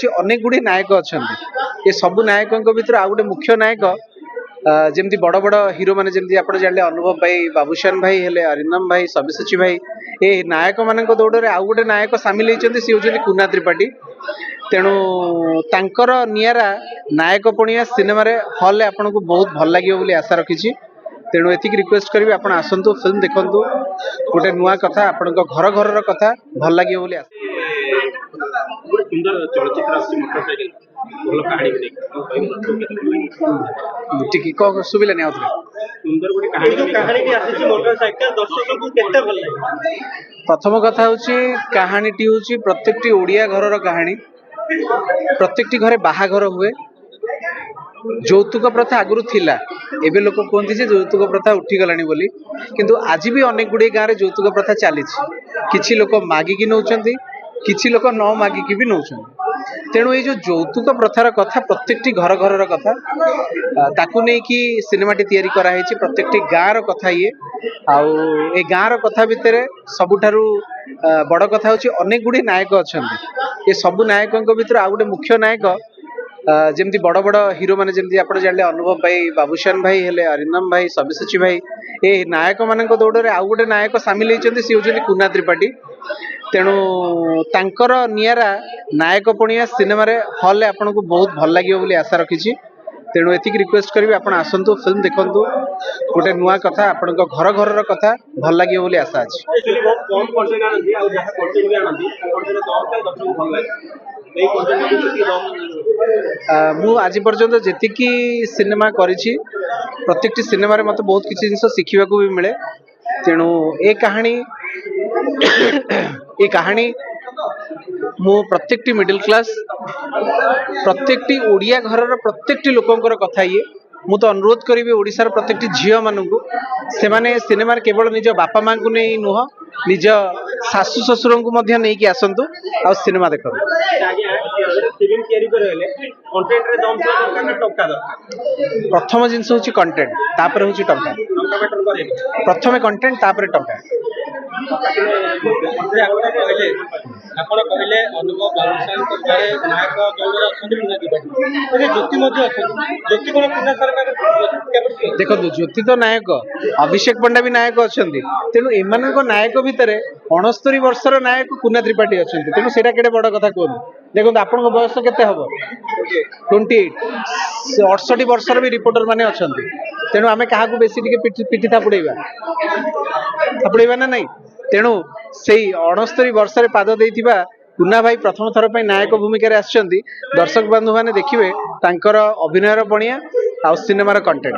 अनेक गुड़ी नायक अच्छा ये सबू नायकों भितर आउ गोटे मुख्य नायक जमी बड़ बड़ हिरो मैंने जमी आप जानते अनुभव भाई बाबूशान भाई हेले अरिंदम भाई सब्यसाची भाई ये नायक मान दौड़ आउ गोटे नायक सामिल होती सी हूँ कुना त्रिपाठी तेणु तांकर नियारा नायक पणिया सिनेमा हल आपन को बहुत भल लगे आशा रखी तेणु एति रिक्वेस्ट करी आप आसतु फिल्म देखु गोटे नुआ कथा आपण घर घर कथा भल लगे बोली सुंदर चलचित्र सुबिलानी आउ सुंदर गोटे कहानी मोटरसाइकिल दर्शक को केते भल लागे प्रथम कथा हूँ कहानीटी हूँ प्रत्येक ओडिया घर कहानी प्रत्येक घरे बाहाघर हुए যৌতুକ प्रथा आगुरी थिला एबे लोक कहते जे ଯୌতুକ प्रथा उठीगलानी बोली किंतु आज भी अनेक गुड़े गाँव में ଯୌতুକ प्रथा चली किछि लोक मागिकी नौचंती किछि लोक न मागिकी भी नौचंती तेणु ये जो ଯୌতুକ प्रथार कथा प्रत्येक घर घर कथा ताकू नहीं कि सिनेमाटी तैयारी कराई प्रत्येक गाँव कथा ये आउ ए गाँव कथा भितर सबुठारु बड़ कथा हूँ अनेक गुड़ी नायक अच्छा ये सबू नायकों भितर आउ गोटे मुख्य नायक जमी बड़ बड़ हिरो मैंने जमी आप जानते अनुभव भाई बाबूशान भाई हेले अरिंदम भाई सब्यसाची भाई ये नायक मान दौड़ आउ गोटे नायक सामिल होती सी हूँ कुना त्रिपाठी तेणु तांकर नियारा नायक पणिया सिनेमा हल आपन को बहुत भल लगे आशा रखी तेणु एति रिक्वेस्ट करी आप आसतु फिल्म देखु गोटे नुआ कथा आपण घर घर कथा भल लगे बोली आशा मु आज पर्यंत जेतिकी सिनेमा करिछि प्रत्येक सिनेमा रे मते बहुत किछि जिंस शिखिबा को भी मिले तेणु ए कहानी मु प्रत्येक मिडिल क्लास प्रत्येक ओडिया घर प्रत्येक लोकंकर कथा ये मु तो अनुरोध करी ओडिशार प्रत्येक झील मानू से माने सिनेमा केवल निज बापा माँ को नहीं नुह निज शाशु ससुर को नहीं कि आसतु आ सिनेमा देख प्रथम जिनस हूँ कंटेंट तापर हूँ टंका प्रथम कंटेंट तापर टंका देखो ज्योति तो नायक अभिषेक पंडा भी नायक अच्छा तेणु एम नायक भितर 69 वर्षर नायक कुना त्रिपाठी अच्छा तेणु से बड़ कथा कहूँ देखो आप बयस के हम 28 68 वर्षर भी रिपोर्टर मैंने अच्छा तेणु आम क्या बेसी पिठी थापुड़ा ना नहीं तेणु से 69 वर्ष पाद देथिबा कुना भाई प्रथम थर पर नायक भूमिका आसछंती दर्शक बंधु मैंने देखिए अभिनयर बणिया आ सिनेमार कंटेंट।